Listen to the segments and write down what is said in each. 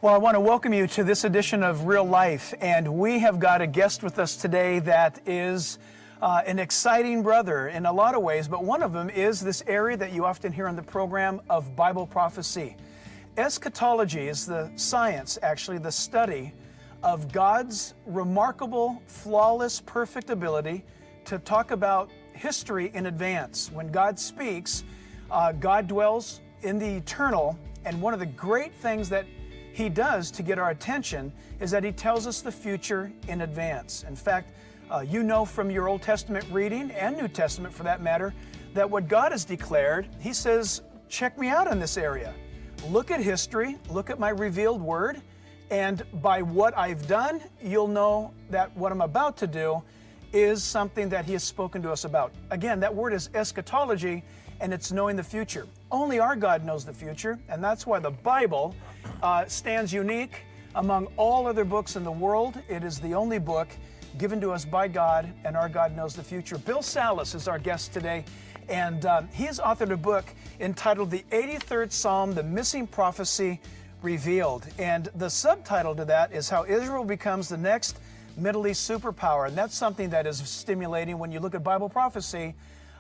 Well, I want to welcome you to this edition of Real Life, and we have got a guest with us today that is an exciting brother in a lot of ways, but one of them is this area that you often hear on the program of Bible prophecy. Eschatology is the science, actually, the study of God's remarkable, flawless, perfect ability to talk about history in advance. When God speaks, God dwells in the eternal, and one of the great things that He does to get our attention is that He tells us the future in advance. In fact, you know from your Old Testament reading, and New Testament for that matter, that what God has declared, He says, check me out in this area. Look at history, look at my revealed word, and by what I've done, you'll know that what I'm about to do is something that He has spoken to us about. Again, that word is eschatology, and it's knowing the future. Only our God knows the future, and that's why the Bible stands unique among all other books in the world. It is the only book given to us by God, and our God knows the future. Bill Salus is our guest today, and he has authored a book entitled The 83rd Psalm, The Missing Prophecy Revealed. And the subtitle to that is How Israel Becomes the Next Middle East Superpower. And that's something that is stimulating when you look at Bible prophecy.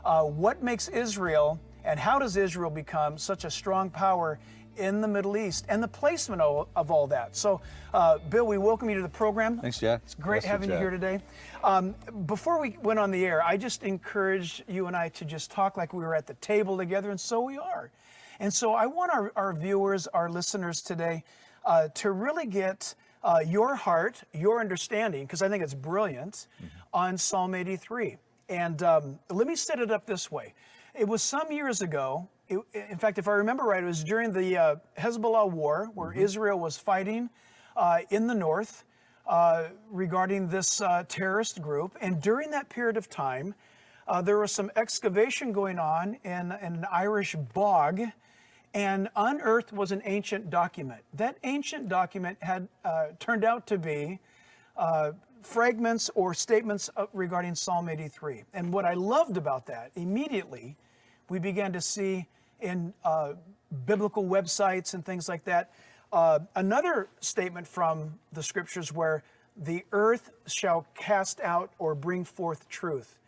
What makes Israel, and how does Israel become such a strong power in the Middle East, and the placement of all that. So, Bill, we welcome you to the program. Thanks, Jack. It's great having you here today. Before we went on the air, I just encouraged you and I to just talk like we were at the table together, and so we are. And so I want our viewers, our listeners today, to really get your heart, your understanding, because I think it's brilliant, on Psalm 83. And let me set it up this way. It was some years ago. In fact, if I remember right, it was during the Hezbollah war where Israel was fighting in the north regarding this terrorist group. And during that period of time, there was some excavation going on in an Irish bog, and unearthed was an ancient document. That ancient document had turned out to be fragments or statements regarding Psalm 83. And what I loved about that, immediately, we began to see in biblical websites and things like that, another statement from the scriptures where the earth shall cast out or bring forth truth.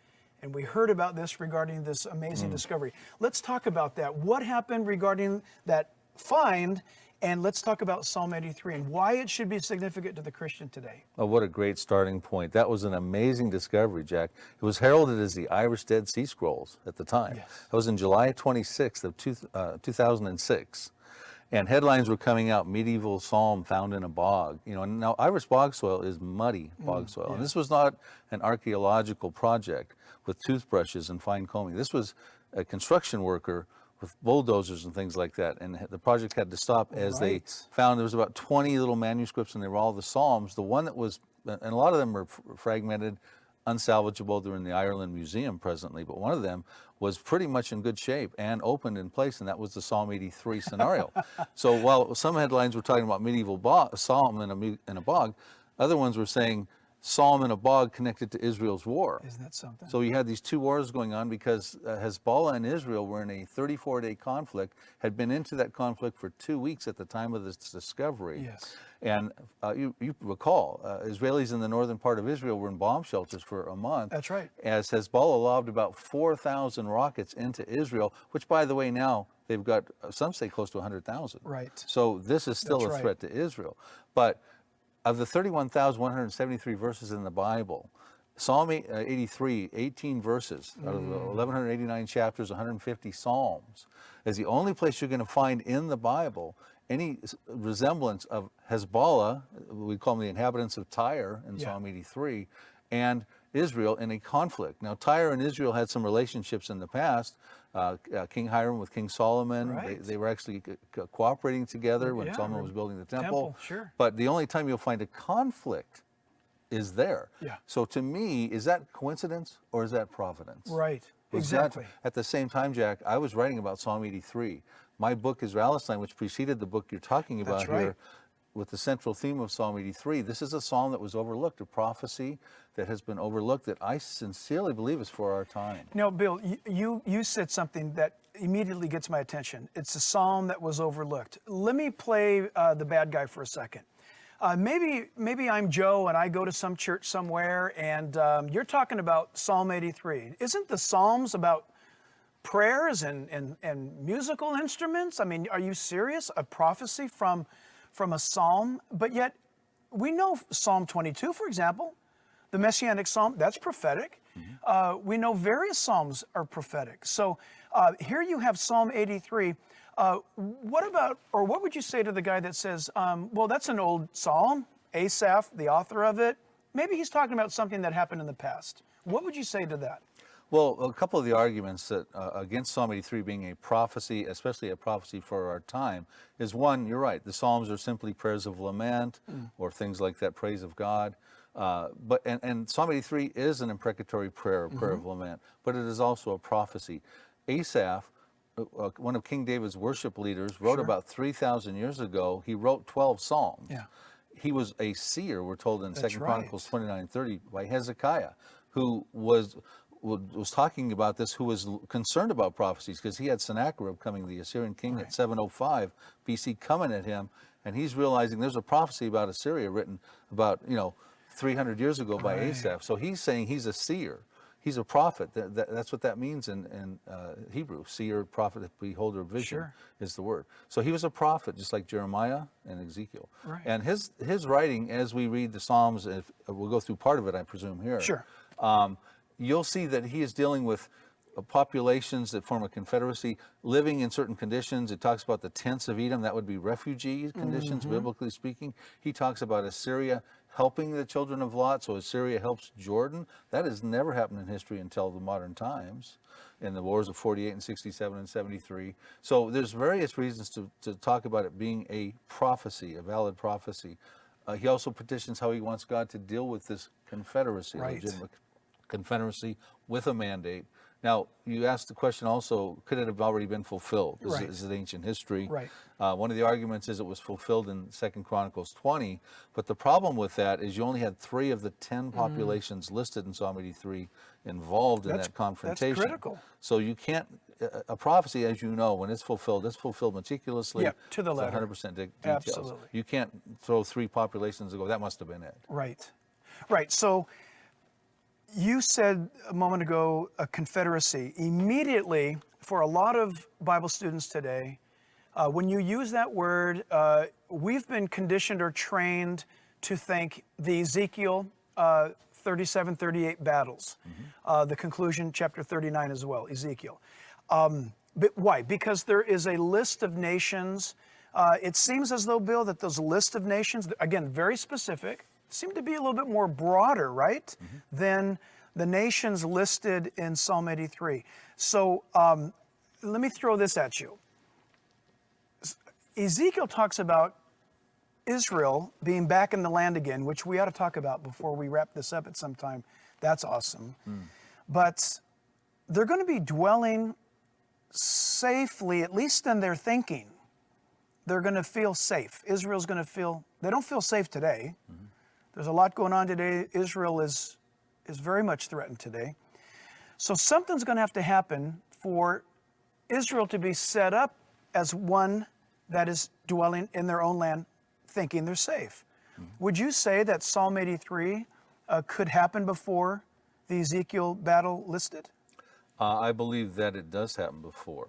And we heard about this regarding this amazing discovery. Let's talk about that. What happened regarding that find? And let's talk about Psalm 83 and why it should be significant to the Christian today. Oh, what a great starting point. That was an amazing discovery, Jack. It was heralded as the Irish Dead Sea Scrolls at the time. Yes. That was in July 26th of 2006. And headlines were coming out, medieval psalm found in a bog. You know, and now Irish bog soil is muddy bog soil. Yeah. And this was not an archaeological project with toothbrushes and fine combing. This was a construction worker with bulldozers and things like that, and the project had to stop as they found there was about 20 little manuscripts, and they were all the Psalms. The one that was, and a lot of them were fragmented, unsalvageable. They're in the Ireland Museum presently, but one of them was pretty much in good shape and opened in place, and that was the Psalm 83 scenario. So while some headlines were talking about medieval psalm in a bog, other ones were saying Psalm in a bog connected to Israel's war. Isn't that something? So you had these two wars going on because Hezbollah and Israel were in a 34-day conflict, had been into that conflict for 2 weeks at the time of this discovery. Yes. And you recall, Israelis in the northern part of Israel were in bomb shelters for a month. That's right. As Hezbollah lobbed about 4,000 rockets into Israel, which, by the way, now they've got, some say, close to 100,000. Right. So this is still a threat to Israel. But of the 31,173 verses in the Bible, Psalm 83, 18 verses out of the 1,189 chapters, 150 psalms, is the only place you're going to find in the Bible any resemblance of Hezbollah, we call them the inhabitants of Tyre in Psalm 83, and Israel in a conflict. Now, Tyre and Israel had some relationships in the past. King Hiram with King Solomon, they were actually cooperating together when Solomon was building the temple. Sure. But the only time you'll find a conflict is there. Yeah. So to me, is that coincidence or is that providence? Right. Exactly. At the same time, Jack, I was writing about Psalm 83. My book, Israelistine, which preceded the book you're talking about here, with the central theme of Psalm 83. This is a psalm that was overlooked, a prophecy that has been overlooked that I sincerely believe is for our time. Now, Bill, you said something that immediately gets my attention. It's a psalm that was overlooked. Let me play the bad guy for a second. Maybe I'm Joe and I go to some church somewhere and you're talking about Psalm 83. Isn't the Psalms about prayers and musical instruments? I mean, are you serious? A prophecy from a psalm? But yet we know Psalm 22, for example, the Messianic Psalm, that's prophetic. We know various Psalms are prophetic. So here you have Psalm 83. What would you say to the guy that says, well, that's an old Psalm, Asaph, the author of it. Maybe he's talking about something that happened in the past. What would you say to that? Well, a couple of the arguments that against Psalm 83 being a prophecy, especially a prophecy for our time, is one, you're right, the Psalms are simply prayers of lament or things like that, praise of God. And Psalm 83 is an imprecatory prayer, a prayer of lament, but it is also a prophecy. Asaph, one of King David's worship leaders, wrote about 3,000 years ago, he wrote 12 Psalms. Yeah. He was a seer, we're told in 2 Chronicles 29:30 by Hezekiah, who was talking about this, who was concerned about prophecies because he had Sennacherib coming, the Assyrian king, at 705 BC coming at him, and he's realizing there's a prophecy about Assyria written about 300 years ago by Asaph. So he's saying he's a seer. He's a prophet. That's what that means in Hebrew. Seer, prophet, beholder of vision is the word. So he was a prophet, just like Jeremiah and Ezekiel. Right. And his writing, as we read the Psalms, we'll go through part of it, I presume, here. Sure. You'll see that he is dealing with populations that form a confederacy, living in certain conditions. It talks about the tents of Edom. That would be refugee conditions, biblically speaking. He talks about Assyria helping the children of Lot, so Assyria helps Jordan. That has never happened in history until the modern times, in the wars of 48 and 67 and 73. So there's various reasons to talk about it being a prophecy, a valid prophecy. He also petitions how he wants God to deal with this confederacy, legitimate confederacy with a mandate. Now, you asked the question also, could it have already been fulfilled? Is it ancient history? Right. One of the arguments is it was fulfilled in 2 Chronicles 20, but the problem with that is you only had 3 of the 10 populations listed in Psalm 83 involved in that confrontation. That's critical. So you can't, a prophecy, as you know, when it's fulfilled meticulously. Yeah, to the letter. 100% details. Absolutely. You can't throw 3 populations and go, that must have been it. Right. Right. So you said a moment ago, a confederacy. Immediately, for a lot of Bible students today, when you use that word, we've been conditioned or trained to think the Ezekiel 37, 38 battles, the conclusion, chapter 39 as well, Ezekiel. But why? Because there is a list of nations. It seems as though, Bill, that those list of nations, again, very specific, seem to be a little bit more broader, right, than the nations listed in Psalm 83. So let me throw this at you. Ezekiel talks about Israel being back in the land again, which we ought to talk about before we wrap this up at some time. That's awesome. But they're going to be dwelling safely, at least in their thinking. They're going to feel safe. Israel's going to feel, they don't feel safe today. There's a lot going on today. Israel is very much threatened today. So something's going to have to happen for Israel to be set up as one that is dwelling in their own land, thinking they're safe. Would you say that Psalm 83 could happen before the Ezekiel battle listed? I believe that it does happen before.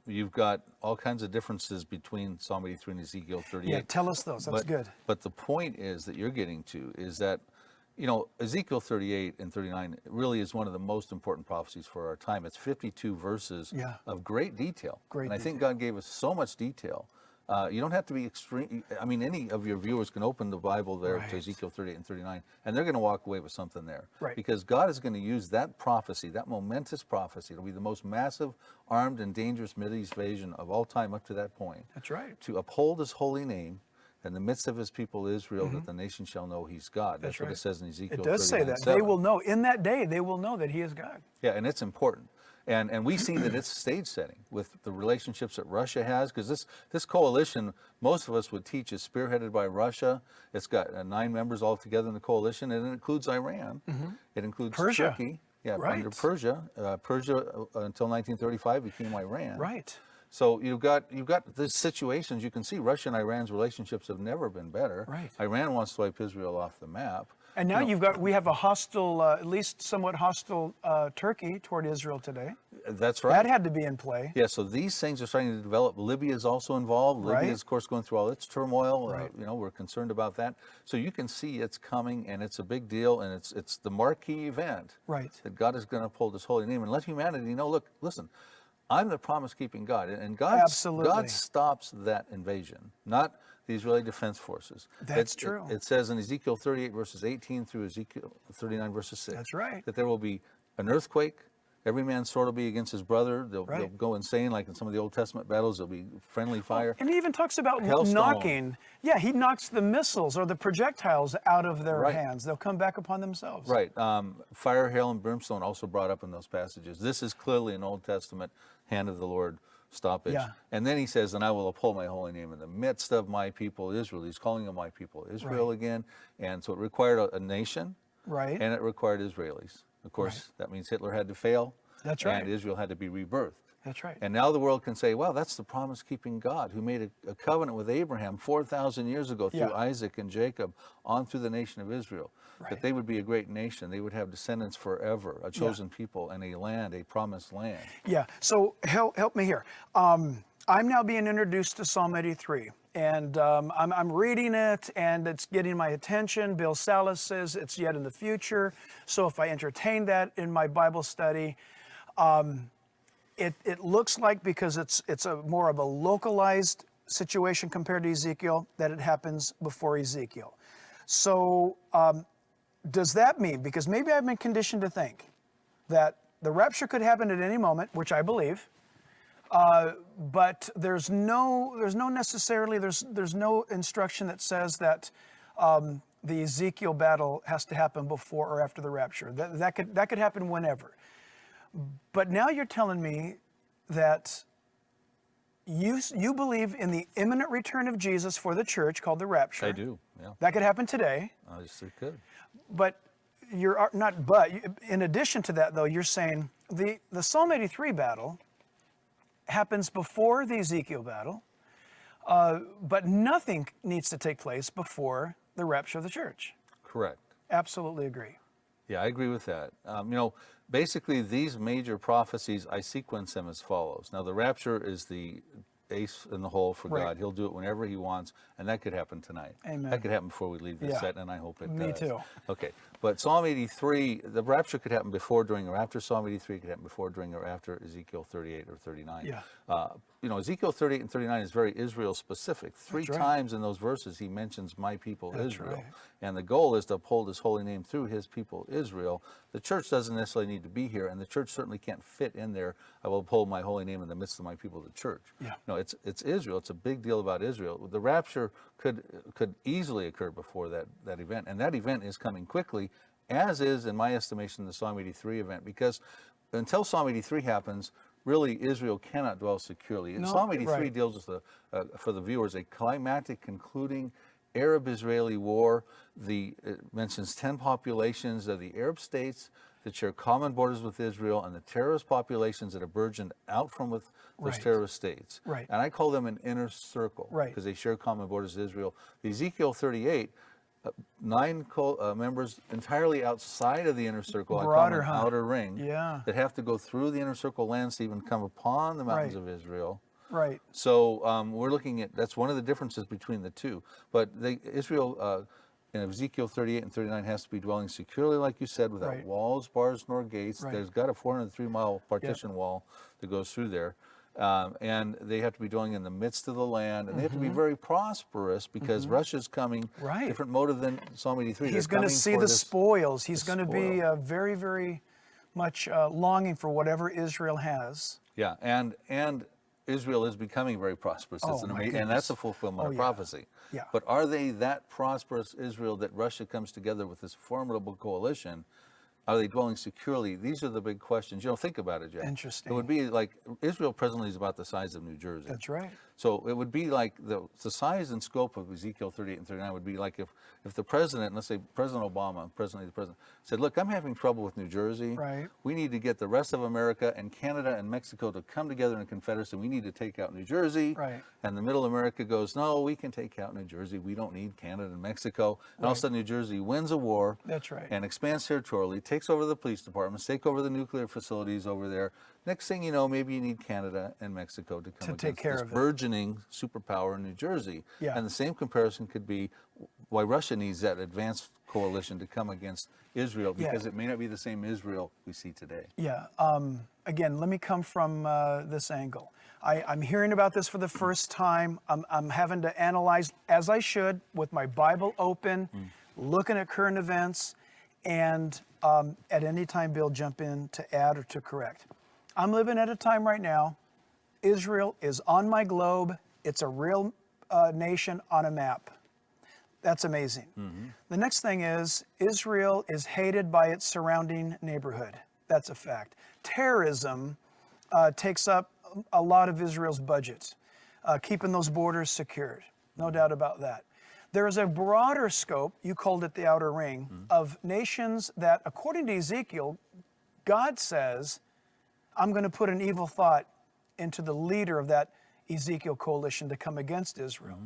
You've got all kinds of differences between Psalm 83 and Ezekiel 38. Yeah, tell us those. That's good. But the point is that you're getting to is that, Ezekiel 38 and 39 really is one of the most important prophecies for our time. It's 52 verses of great detail. I think God gave us so much detail. You don't have to be extreme. I mean, any of your viewers can open the Bible there to Ezekiel 38 and 39, and they're going to walk away with something there. Because God is going to use that prophecy, that momentous prophecy. It'll be the most massive, armed, and dangerous Mideast invasion of all time up to that point. That's right. To uphold his holy name in the midst of his people Israel, that the nation shall know he's God. That's what it says in Ezekiel 39:7. It does say that. They will know. In that day, they will know that he is God. Yeah, and it's important. And we see that it's stage setting with the relationships that Russia has, because this coalition, most of us would teach, is spearheaded by Russia. It's got 9 members all together in the coalition, and it includes Iran. It includes Turkey. Yeah, Right. under Persia. Persia until 1935 became Iran. Right. So you've got these situations. You can see Russia and Iran's relationships have never been better. Right. Iran wants to wipe Israel off the map. And now we have a hostile, at least somewhat hostile Turkey toward Israel today. That's right. That had to be in play. Yeah, so these things are starting to develop. Libya is also involved. Libya Right. is, of course, going through all its turmoil. Right. We're concerned about that. So you can see it's coming, and it's a big deal, and it's the marquee event Right. that God is going to uphold His holy name and let humanity know. Look, listen, I'm the promise-keeping God, and God Absolutely. stops that invasion, not the Israeli Defense Forces. That's true. It says in Ezekiel 38 verses 18 through Ezekiel 39 verses 6. That's right. That there will be an earthquake. Every man's sword will be against his brother. They'll Right. go insane, like in some of the Old Testament battles. There'll be friendly fire. And he even talks about Hailstone. knocking. Yeah, he knocks the missiles or the projectiles out of their Right. hands. They'll come back upon themselves. Right. Fire, hail, and brimstone also brought up in those passages. This is clearly an Old Testament hand of the Lord stoppage. Yeah. And then he says, and I will uphold my holy name in the midst of my people Israel. He's calling them my people Israel Right. again. And so it required a nation, Right. and it required Israelis. Of course, that means Hitler had to fail. That's right. And Israel had to be rebirthed. That's right. And now the world can say, well, that's the promise-keeping God who made a covenant with Abraham 4,000 years ago through Yeah. Isaac and Jacob on through the nation of Israel. Right. That they would be a great nation. They would have descendants forever, a chosen people, and a land, a promised land. Yeah. So help me here. I'm now being introduced to Psalm 83. And I'm reading it, and it's getting my attention. Bill Salus says it's yet in the future. So if I entertain that in my Bible study, it looks like, because it's a more of a localized situation compared to Ezekiel, that it happens before Ezekiel. So does that mean, because maybe I've been conditioned to think that the rapture could happen at any moment, which I believe, but there's no instruction that says that the Ezekiel battle has to happen before or after the rapture. That could happen whenever. But now you're telling me that you believe in the imminent return of Jesus for the church, called the rapture. I do, yeah. That could happen today. I just it could. But you're not. But in addition to that, though, you're saying the Psalm 83 battle happens before the Ezekiel battle, but nothing needs to take place before the rapture of the church. Correct. Absolutely agree. Yeah, I agree with that. Basically, these major prophecies, I sequence them as follows. Now, the rapture is the ace in the hole for Right. God. He'll do it whenever He wants, and that could happen tonight. Amen. That could happen before we leave this Yeah. set, and I hope it Me does. too. Okay, but Psalm 83, the rapture could happen before, during, or after Psalm 83. Could happen before, during, or after Ezekiel 38 or 39. Yeah. Ezekiel 38 and 39 is very Israel specific. Three right. times in those verses he mentions my people That's Israel. right. And the goal is to uphold His holy name through His people Israel. The church doesn't necessarily need to be here, and the church certainly can't fit in there. I will uphold my holy name in the midst of my people, the church. Yeah. No, it's Israel. It's a big deal about Israel. The rapture could easily occur before that event, and that event is coming quickly, as is, in my estimation, the Psalm 83 event, because until Psalm 83 happens, really Israel cannot dwell securely. No, Psalm 83 right. deals with, for the viewers, a climactic concluding Arab-Israeli war. It mentions 10 populations of the Arab states that share common borders with Israel, and the terrorist populations that have burgeoned out from with those Right. terrorist states. Right. And I call them an inner circle, Right. because they share common borders with Israel. The Ezekiel 38, 9 members entirely outside of the inner circle, Broader, I call them huh? outer ring, Yeah. that have to go through the inner circle lands to even come upon the mountains Right. of Israel. Right. So we're looking at, that's one of the differences between the two. But Israel, in Ezekiel 38 and 39, has to be dwelling securely, like you said, without Right. walls, bars, nor gates. Right. There's got a 403-mile partition wall that goes through there. And they have to be dwelling in the midst of the land, and they have to be very prosperous, because Russia's coming. Right. Different motive than Psalm 83. He's They're going to coming see for the this- spoils. He's the going to be very, very much longing for whatever Israel has. Yeah, and Israel is becoming very prosperous. Oh, It's an my and that's a goodness. fulfillment Oh, of yeah. prophecy. Yeah. But are they that prosperous Israel that Russia comes together with this formidable coalition Are they dwelling securely? These are the big questions. Think about it, Jack. Interesting. It would be like Israel presently is about the size of New Jersey. That's right. So it would be like the size and scope of Ezekiel 38 and 39 would be like if the president, let's say President Obama, the president, said, look, I'm having trouble with New Jersey. Right. We need to get the rest of America and Canada and Mexico to come together in a confederacy. We need to take out New Jersey. Right. And the middle America goes, no, we can take out New Jersey. We don't need Canada and Mexico. And all of a sudden New Jersey wins a war. That's right. And expands territorially, takes over the police departments, take over the nuclear facilities over there. Next thing you know, maybe you need Canada and Mexico to come take care of it. burgeoning superpower in New Jersey. Yeah. And the same comparison could be why Russia needs that advanced coalition to come against Israel, because it may not be the same Israel we see today. Yeah. Again, let me come from this angle. I'm hearing about this for the first time. I'm having to analyze, as I should, with my Bible open, looking at current events, and at any time, Bill, jump in to add or to correct. I'm living at a time right now. Israel is on my globe. It's a real nation on a map. That's amazing. The next thing is Israel is hated by its surrounding neighborhood. That's a fact. Terrorism takes up a lot of Israel's budgets, keeping those borders secured. No doubt about that. There is a broader scope, you called it the outer ring, of nations that, according to Ezekiel, God says, I'm going to put an evil thought into the leader of that Ezekiel coalition to come against Israel.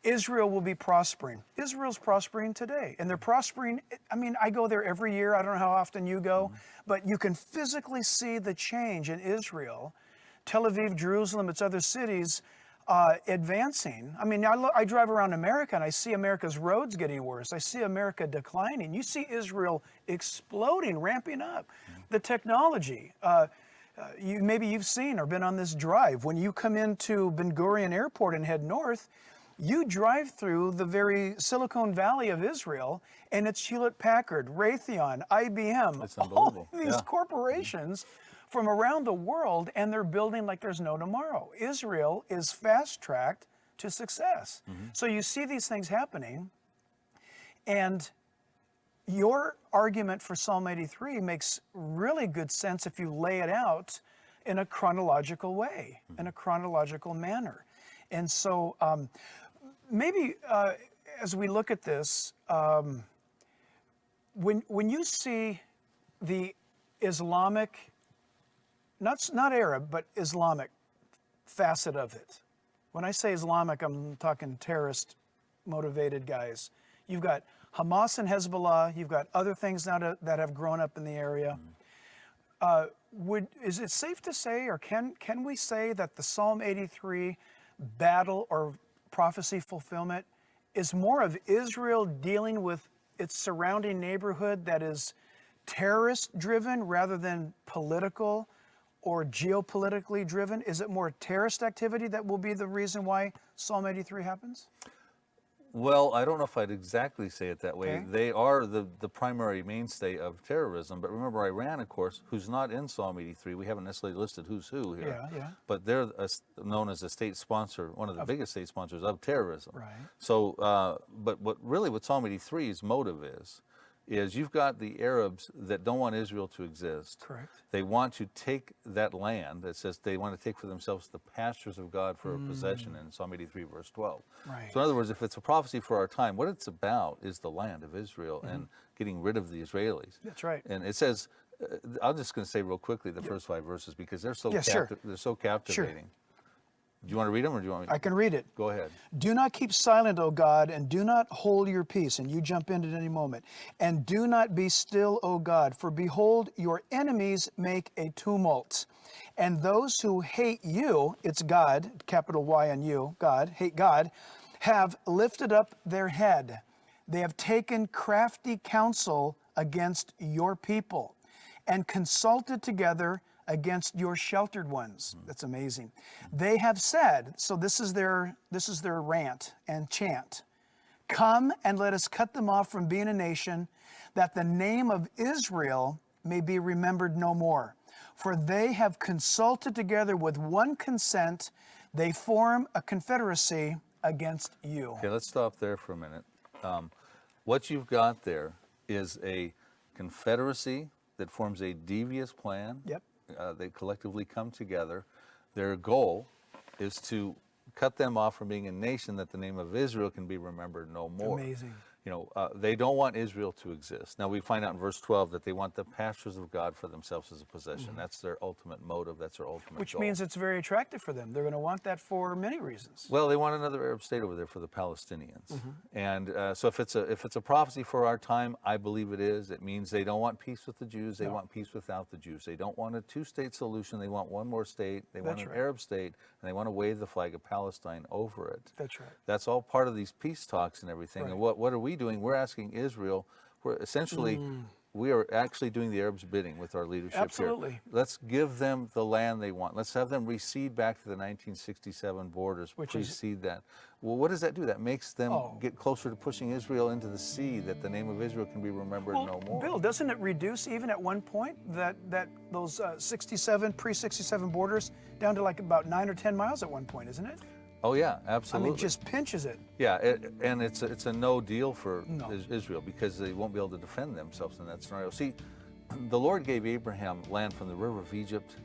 Israel will be prospering. Israel's prospering today, and they're prospering. I mean, I go there every year. I don't know how often you go, but you can physically see the change in Israel. Tel Aviv, Jerusalem, its other cities advancing. I mean, I drive around America and I see America's roads getting worse. I see America declining. You see Israel exploding, ramping up. The technology. Maybe you've seen or been on this drive. When you come into Ben Gurion Airport and head north, you drive through the very Silicon Valley of Israel, and it's Hewlett-Packard, Raytheon, IBM, all these corporations from around the world, and they're building like there's no tomorrow. Israel is fast-tracked to success. So you see these things happening, and your argument for Psalm 83 makes really good sense if you lay it out in a chronological way, in a chronological manner. And so maybe as we look at this, when you see the Islamic, not Arab, but Islamic facet of it. When I say Islamic, I'm talking terrorist motivated guys. You've got Hamas and Hezbollah. You've got other things now that have grown up in the area. Is it safe to say, or can we say that the Psalm 83 battle or prophecy fulfillment is more of Israel dealing with its surrounding neighborhood that is terrorist driven rather than political or geopolitically driven? Is it more terrorist activity that will be the reason why Psalm 83 happens? Well, I don't know if I'd exactly say it that way. Okay. They are the primary mainstay of terrorism. But remember, Iran, of course, who's not in Psalm 83. We haven't necessarily listed who's who here. Yeah. But they're known as a state sponsor, one of the biggest state sponsors of terrorism. Right. So, but what Psalm 83's motive is you've got the Arabs that don't want Israel to exist. Correct. They want to take that land that says they want to take for themselves the pastures of God for a possession in Psalm 83, verse 12. Right. So in other words, if it's a prophecy for our time, what it's about is the land of Israel and getting rid of the Israelis. That's right. And it says, I'm just going to say real quickly the first 5 verses because they're so they're so captivating. Do you want to read them or do you want me to? I can read it. Go ahead. Do not keep silent, O God, and do not hold your peace, and you jump in at any moment. And do not be still, O God, for behold, your enemies make a tumult. And those who hate you, it's God, capital Y on you, God, hate God, have lifted up their head. They have taken crafty counsel against your people and consulted together against your sheltered ones. That's amazing. They have said, so this is their rant and chant. Come and let us cut them off from being a nation, that the name of Israel may be remembered no more. For they have consulted together with one consent. They form a confederacy against you. Okay, let's stop there for a minute. What you've got there is a confederacy that forms a devious plan. Yep. They collectively come together. Their goal is to cut them off from being a nation that the name of Israel can be remembered no more. Amazing. They don't want Israel to exist. Now we find out in verse 12 that they want the pastures of God for themselves as a possession. That's their ultimate motive. That's their ultimate Which goal. means it's very attractive for them. They're going to want that for many reasons. Well, they want another Arab state over there for the Palestinians. And so if it's a prophecy for our time, I believe it is. It means they don't want peace with the Jews. They want peace without the Jews. They don't want a two-state solution. They want one more state. They want an Arab state, and they want to wave the flag of Palestine over it. That's right. That's all part of these peace talks and everything. Right. And what are we doing? We're asking Israel. We're essentially we are actually doing the Arabs' bidding with our leadership Absolutely. here. Let's give them the land they want. Let's have them recede back to the 1967 borders, precede that. Well, what does that do? That makes them get closer to pushing Israel into the sea, that the name of Israel can be remembered no more. Bill, doesn't it reduce even at one point that those pre-67 borders down to like about 9 or 10 miles at one point, isn't it? Oh yeah, absolutely. I mean, just pinches it. Yeah, and it's a no deal for Israel because they won't be able to defend themselves in that scenario. See, the Lord gave Abraham land from the river of Egypt,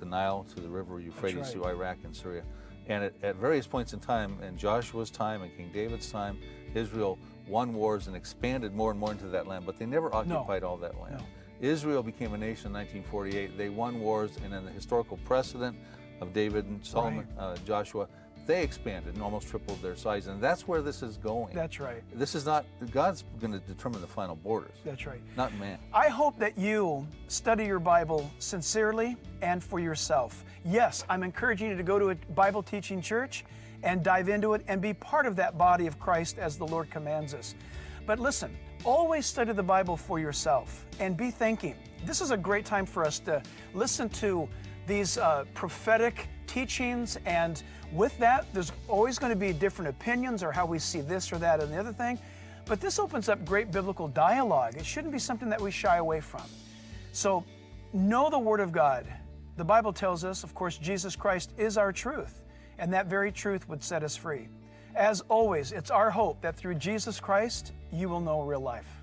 the Nile, to the river Euphrates, to Iraq and Syria. And at various points in time, in Joshua's time and King David's time, Israel won wars and expanded more and more into that land, but they never occupied all that land. Israel became a nation in 1948. They won wars, and in the historical precedent of David and Solomon, Joshua, they expanded and almost tripled their size, and that's where this is going. That's right. This is not, God's going to determine the final borders. That's right. Not man. I hope that you study your Bible sincerely and for yourself. Yes, I'm encouraging you to go to a Bible teaching church and dive into it and be part of that body of Christ as the Lord commands us. But listen, always study the Bible for yourself and be thinking. This is a great time for us to listen to these prophetic teachings, and with that, there's always going to be different opinions or how we see this or that and the other thing, but this opens up great biblical dialogue. It shouldn't be something that we shy away from. So know the Word of God. The Bible tells us, of course, Jesus Christ is our truth, and that very truth would set us free. As always, it's our hope that through Jesus Christ, you will know real life.